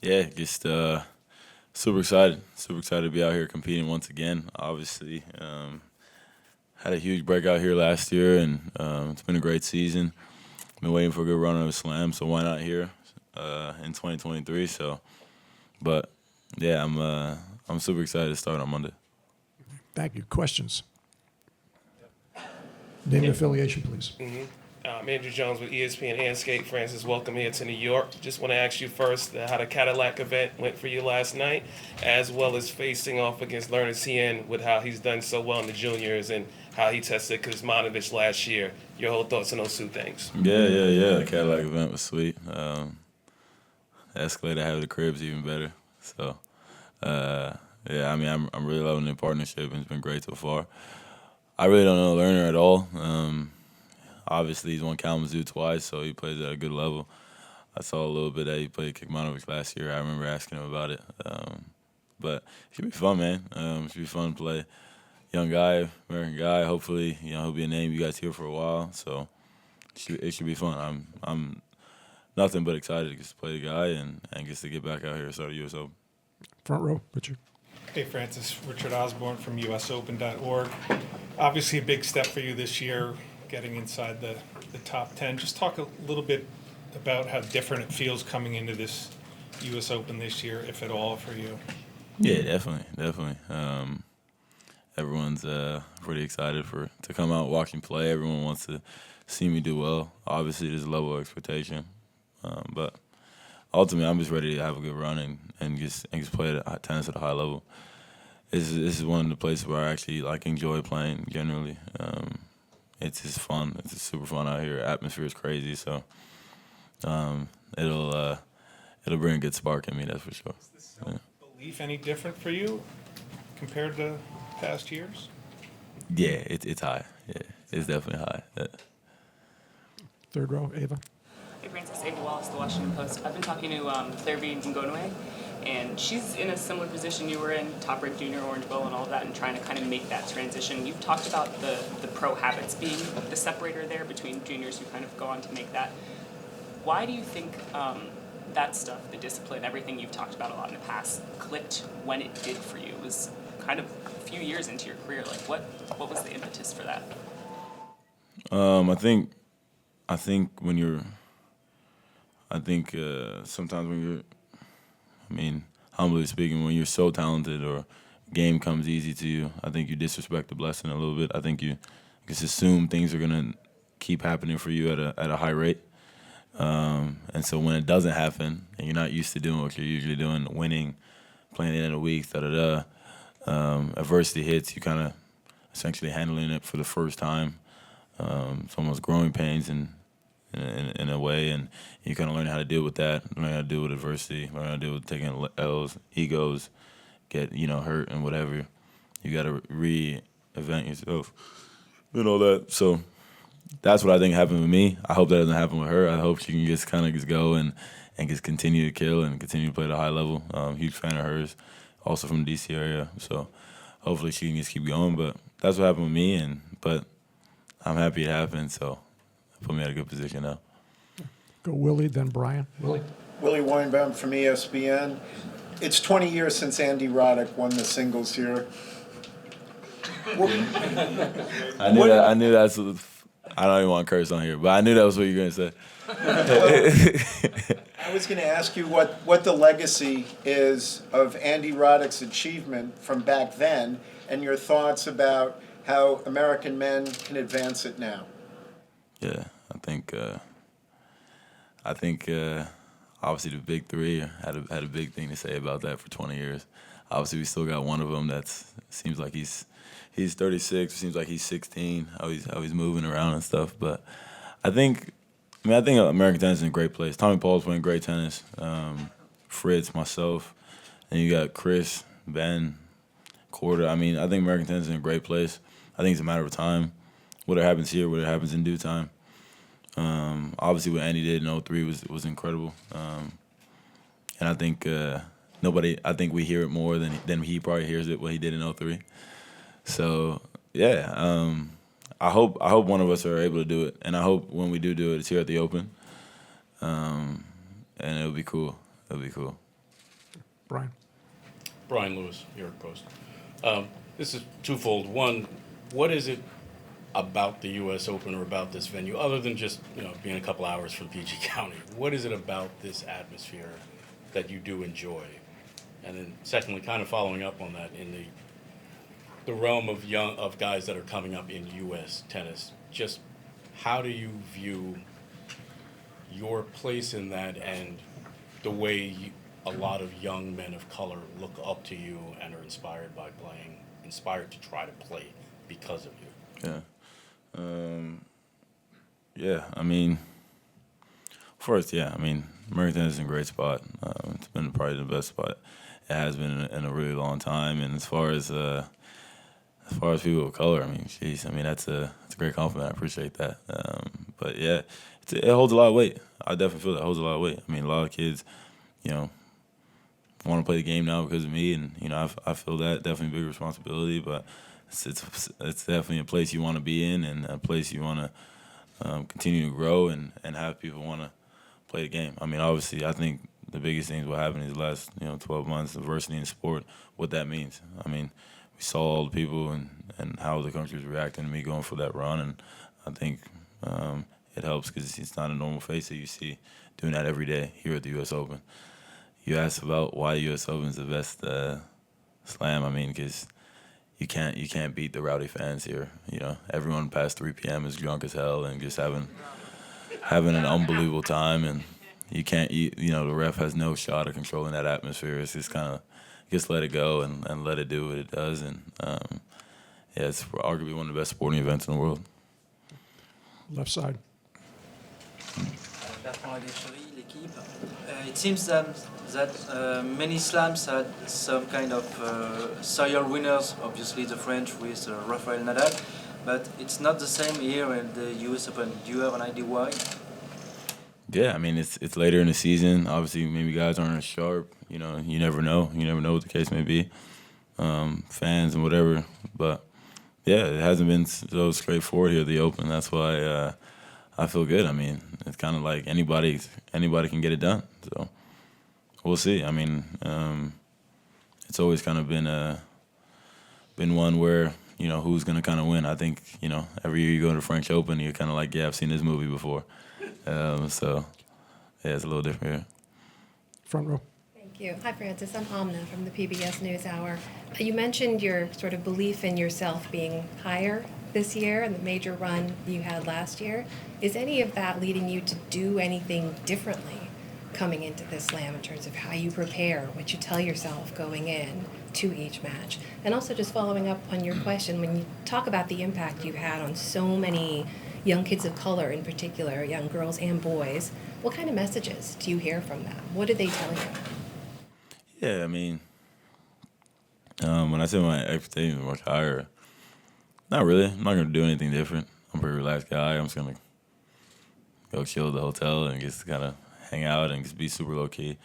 Yeah, just super excited. Super excited to be out here competing once again. Obviously, had a huge breakout here last year, and it's been a great season. Been waiting for a good run of a slam, so why not here in 2023? So, but yeah, I'm super excited to start on Monday. Thank you. Questions? Name and affiliation, please. I'm Andrew Jones with ESPN and Skate Francis. Welcome here to New York. Just want to ask you first how the Cadillac event went for you last night, as well as facing off against Lerner Tien with how he's done so well in the juniors and how he tested Kuzmanovic last year. Your whole thoughts on those two things? Yeah. The Cadillac event was sweet. The Escalade I have the crib's even better. So, yeah, I mean, I'm really loving the partnership, and it's been great so far. I really don't know Lerner at all. Obviously, he's won Kalamazoo twice, so he plays at a good level. I saw a little bit that he played Kuzmanovic last year. I remember asking him about it. But it should be fun, man. It should be fun to play. Young guy, American guy. Hopefully, he'll be a name you guys hear for a while. So it should be fun. I'm nothing but excited to just play the guy and just to get back out here and start the U.S. Open. Front row, Richard. Hey, Francis. Richard Osborne from USOpen.org. Obviously, a big step for you this year, getting inside the top 10. Just talk a little bit about how different it feels coming into this U.S. Open this year, if at all, for you. Yeah, definitely. Everyone's pretty excited to come out, watch me play. Everyone wants to see me do well. Obviously, there's a level of expectation, but ultimately, I'm just ready to have a good run and just play tennis at a high level. This is one of the places where I actually enjoy playing generally. It's just fun. It's just super fun out here. Atmosphere is crazy, so it'll bring a good spark in me. That's for sure. Is the self-belief any different for you compared to past years? Yeah, it's high. Yeah, it's definitely high. Yeah. Third row, Ava. Hey, Francis. Ava Wallace, The Washington Post. I've been talking to Claire V. Ngonwe, and she's in a similar position you were in, top-ranked junior, Orange Bowl, and all of that, and trying to kind of make that transition. You've talked about the pro habits being the separator there between juniors who kind of go on to make that. Why do you think that stuff, the discipline, everything you've talked about a lot in the past, clicked when it did for you? It was kind of a few years into your career. What was the impetus for that? I think when you're, sometimes when you're, humbly speaking, when you're so talented or game comes easy to you, I think you disrespect the blessing a little bit. I think you just assume things are gonna keep happening for you at a high rate. And so when it doesn't happen and you're not used to doing what you're usually doing, winning, playing the end of the week, adversity hits, you kind of essentially handling it for the first time. It's almost growing pains in a way, and you kind of learn how to deal with that, learn how to deal with adversity, learn how to deal with taking L's, egos, get hurt and whatever. You got to reinvent yourself and all that. So that's what I think happened with me. I hope that doesn't happen with her. I hope she can just kind of just go and just continue to kill and continue to play at a high level. Huge fan of hers, also from the D.C. area. So hopefully she can just keep going. But that's what happened with me, but I'm happy it happened. So it put me at a good position now. Go Willie, then Brian. Willie. Willie Weinbaum from ESPN. It's 20 years since Andy Roddick won the singles here. I knew that's. I don't even want to curse on here, but I knew that was what you were going to say. I was going to ask you what the legacy is of Andy Roddick's achievement from back then and your thoughts about how American men can advance it now. Yeah, I think obviously the big three had a big thing to say about that for 20 years. Obviously, we still got one of them seems like he's 36. Seems like he's 16. How he's moving around and stuff. But I think American tennis is in a great place. Tommy Paul's playing great tennis. Fritz, myself, and you got Chris, Ben, Corda. I think American tennis is in a great place. I think it's a matter of time. Whatever happens here, whatever happens in due time. Obviously, what Andy did in 03 was incredible. And I think I think we hear it more than he probably hears it, what he did in 03. So, yeah, I hope one of us are able to do it. And I hope when we do it, it's here at the Open. And it'll be cool. It'll be cool. Brian. Brian Lewis, New York Post. This is twofold. One, what is it about the U.S. Open or about this venue, other than just being a couple hours from PG County? What is it about this atmosphere that you do enjoy? And then, secondly, kind of following up on that, in the realm of guys that are coming up in U.S. tennis, just how do you view your place in that and the way a lot of young men of color look up to you and are inspired by playing, inspired to try to play because of you? Yeah. I mean, first, I mean, American tennis is in a great spot. It's been probably the best spot it has been in a really long time. And as far as people of color, I mean, geez, I mean that's a great compliment. I appreciate that. But yeah, it holds a lot of weight. I definitely feel that it holds a lot of weight. I mean, a lot of kids, want to play the game now because of me, and I feel that definitely a big responsibility. But it's definitely a place you want to be in, and a place you want to continue to grow and have people want to play the game. I mean, obviously, I think the biggest things what happened these last 12 months, diversity in sport, what that means. I mean, we saw all the people and how the country was reacting to me going for that run, and I think it helps because it's not a normal face that you see doing that every day here at the U.S. Open. You asked about why the U.S. Open is the best slam. I mean, because you can't beat the rowdy fans here. Everyone past 3 p.m. is drunk as hell and just having an unbelievable time, and the ref has no shot of controlling that atmosphere. It's just kind of just let it go and let it do what it does, and it's arguably one of the best sporting events in the world. Left side. It seems that many slams had some kind of serial winners, obviously the French with Rafael Nadal, but it's not the same here in the US Open. Do you have an idea why? Yeah, I mean, it's later in the season. Obviously, maybe guys aren't as sharp. You never know. You never know what the case may be. Fans and whatever. But, yeah, it hasn't been so straightforward here at the Open. That's why I feel good. I mean, it's kind of like anybody can get it done. So we'll see. I mean, it's always kind of been one where, who's going to kind of win. I think, every year you go to the French Open, you're kind of like, yeah, I've seen this movie before. So, yeah, it's a little different here. Front row. Thank you. Hi, Francis. I'm Amna from the PBS NewsHour. You mentioned your sort of belief in yourself being higher this year and the major run you had last year. Is any of that leading you to do anything differently coming into this slam in terms of how you prepare, what you tell yourself going in to each match? And also just following up on your question, when you talk about the impact you've had on so many young kids of color in particular, young girls and boys, what kind of messages do you hear from them? What did they tell you? Yeah, I mean, when I say my expectations are much higher, not really. I'm not going to do anything different. I'm a pretty relaxed guy. I'm just going to go chill at the hotel and just kind of hang out and just be super low-key.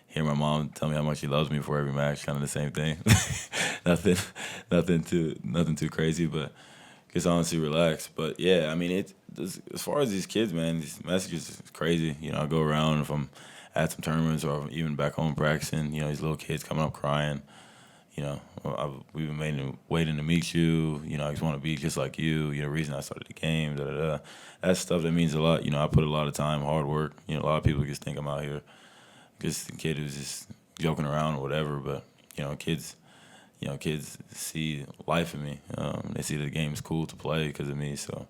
Hear my mom tell me how much she loves me before every match, kind of the same thing. nothing too crazy, but just honestly relaxed. But, yeah, I mean, as far as these kids, man, these messages is crazy. I go around if I'm at some tournaments or even back home practicing, these little kids coming up crying. We've been waiting to meet you. I just want to be just like you. The reason I started the game, da-da-da. That's stuff that means a lot. I put a lot of time, hard work. A lot of people just think I'm out here just a kid who's just joking around or whatever. But, kids see life in me. They see the game's cool to play because of me. So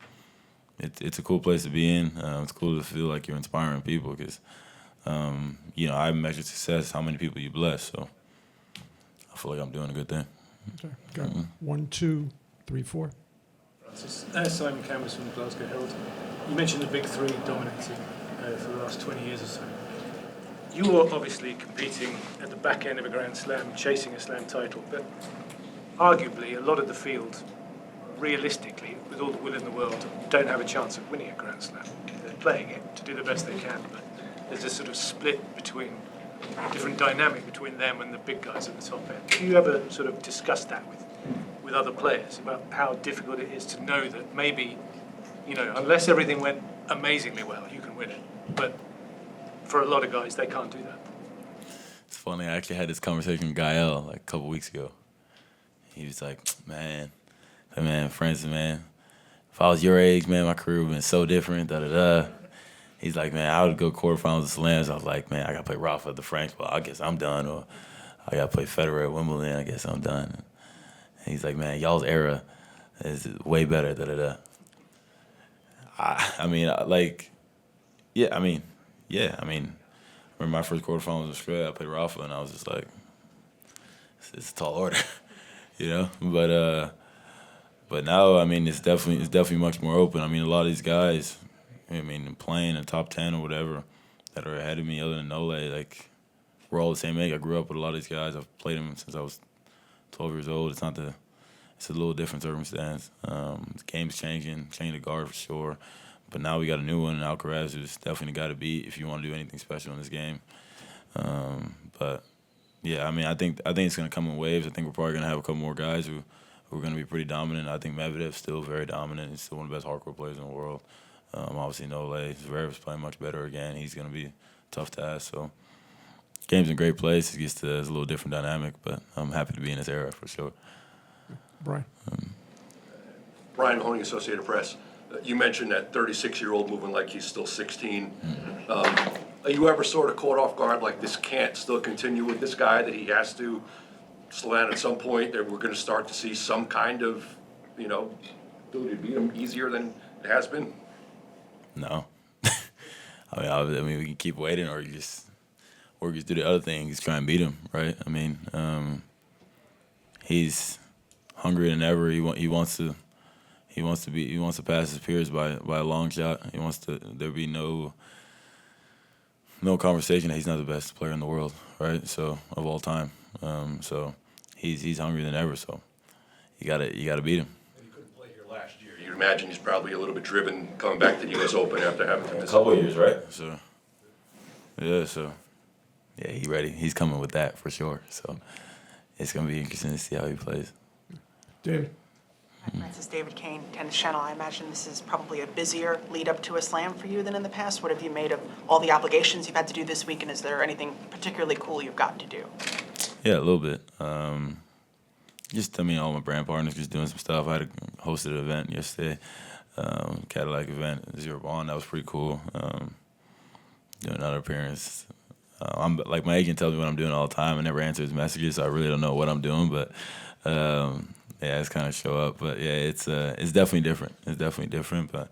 it's a cool place to be in. It's cool to feel like you're inspiring people because, I measure success, how many people you bless. So I feel like I'm doing a good thing. Okay. Got 1, 2, 3, 4. Francis. Simon Campbell from the Glasgow Herald. You mentioned the big three dominating for the last 20 years or so. You were obviously competing at the back end of a Grand Slam, chasing a Slam title, but arguably a lot of the field, realistically, with all the will in the world, don't have a chance of winning a Grand Slam. They're playing it to do the best they can, but there's a sort of split between, a different dynamic between them and the big guys at the top end. Do you ever sort of discuss that with other players about how difficult it is to know that maybe, unless everything went amazingly well, you can win it, but for a lot of guys, they can't do that. It's funny. I actually had this conversation with Gael like a couple weeks ago. He was like, man, Francis, man, if I was your age, man, my career would have been so different, da-da-da. He's like, man, I would go quarterfinals of slams. I was like, man, I got to play Rafa at the French. Well, I guess I'm done. Or I got to play Federer at Wimbledon. I guess I'm done. And he's like, man, y'all's era is way better, da-da-da. I mean, remember my first quarterfinals in Australia, I played Rafa, and I was just like, it's a tall order, you know? But now, I mean, it's definitely much more open. I mean, a lot of these guys, I mean, playing in top 10 or whatever that are ahead of me other than Nole, like, we're all the same age. I grew up with a lot of these guys. I've played them since I was 12 years old. It's a little different circumstance. The game's changing the guard for sure. But now we got a new one, Alcaraz, who's definitely the guy to beat if you want to do anything special in this game. But yeah, I mean, I think it's going to come in waves. I think we're probably going to have a couple more guys who are going to be pretty dominant. I think Medvedev's still very dominant. He's still one of the best hardcore players in the world. Obviously, Nole, Zverev's playing much better again. He's going to be tough to ask. So, game's in a great place. It's a little different dynamic, but I'm happy to be in this era for sure. Brian. Brian Mahoney, Associated Press. You mentioned that 36-year-old moving like he's still 16. Are you ever sort of caught off guard like this can't still continue with this guy, that he has to slow down at some point, that we're going to start to see some kind of, ability to beat him easier than it has been? No. I mean, we can keep waiting or just do the other thing, just try and beat him, right? I mean, he's hungrier than ever. He wants to pass his peers by a long shot. He wants there be no conversation that he's not the best player in the world, right? So of all time. So he's hungrier than ever. So you gotta beat him. And he couldn't play here last year. You'd imagine he's probably a little bit driven coming back to the U.S. Open after having to miss a couple of years, right? So he ready. He's coming with that for sure. So it's gonna be interesting to see how he plays. David. Hi, Francis. David Kane, Tennis Channel. I imagine this is probably a busier lead up to a slam for you than in the past. What have you made of all the obligations you've had to do this week, and is there anything particularly cool you've gotten to do? Yeah, a little bit. All my brand partners just doing some stuff. I hosted an event yesterday, Cadillac event, Zero Bond. That was pretty cool. Doing another appearance. I'm like, my agent tells me what I'm doing all the time. I never answer his messages, so I really don't know what I'm doing. But yeah, it's kind of show up. But yeah, it's definitely different. It's definitely different, but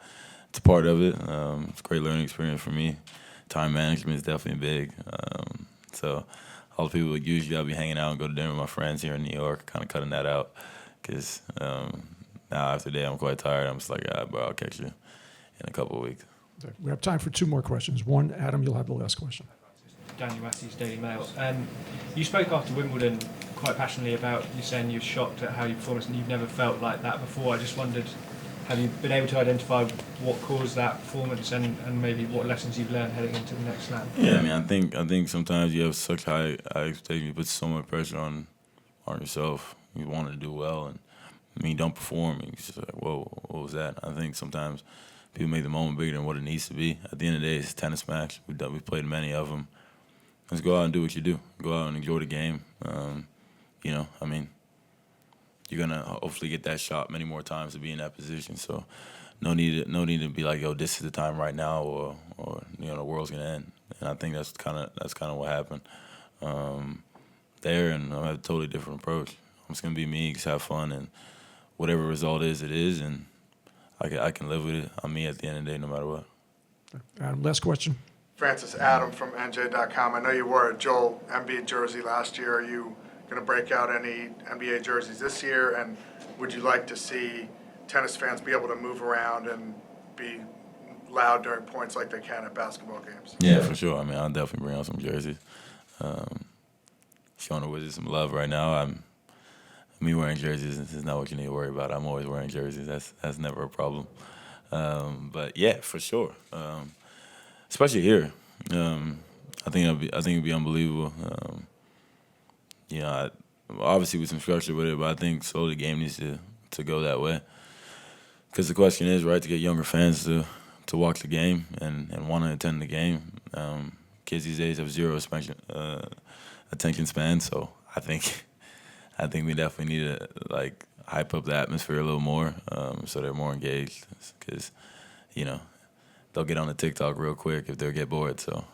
it's a part of it. It's a great learning experience for me. Time management is definitely big. So all the people usually I'll be hanging out and go to dinner with my friends here in New York, kind of cutting that out, because now after the day I'm quite tired. I'm just like, bro, I'll catch you in a couple of weeks. Okay. We have time for two more questions. One, Adam, you'll have the last question. Daniel Matthews, Daily Mail. You spoke after Wimbledon quite passionately about you saying you're shocked at how you performed and you've never felt like that before. I just wondered, have you been able to identify what caused that performance and maybe what lessons you've learned heading into the next slam? Yeah, I mean, I think sometimes you have such high expectations, you put so much pressure on yourself. You want to do well, and you don't perform. And it's just like, whoa, what was that? I think sometimes people make the moment bigger than what it needs to be. At the end of the day, it's a tennis match. We've played many of them. Let's go out and do what you do. Go out and enjoy the game. I mean, you're gonna hopefully get that shot many more times to be in that position. So, no need to be like, yo, this is the time right now, or the world's gonna end. And I think that's kind of what happened there. And I had a totally different approach. I'm just gonna be me, just have fun, and whatever result is, it is, and I can live with it. I'm me at the end of the day, no matter what. Adam, last question. Francis, Adam from NJ.com. I know you wore a Joel Embiid jersey last year. Are you going to break out any NBA jerseys this year? And would you like to see tennis fans be able to move around and be loud during points like they can at basketball games? Yeah, for sure. I mean, I'll definitely bring out some jerseys. Showing the Wizards some love right now. Me wearing jerseys is not what you need to worry about. I'm always wearing jerseys. That's never a problem. But yeah, for sure. Especially here, I think it'd be unbelievable. Obviously with some structure with it, but I think slowly the game needs to go that way. Because the question is, right, to get younger fans to watch the game and want to attend the game. kids these days have zero attention span. So I think we definitely need to like hype up the atmosphere a little more, so they're more engaged. Because they'll get on the TikTok real quick if they get bored. So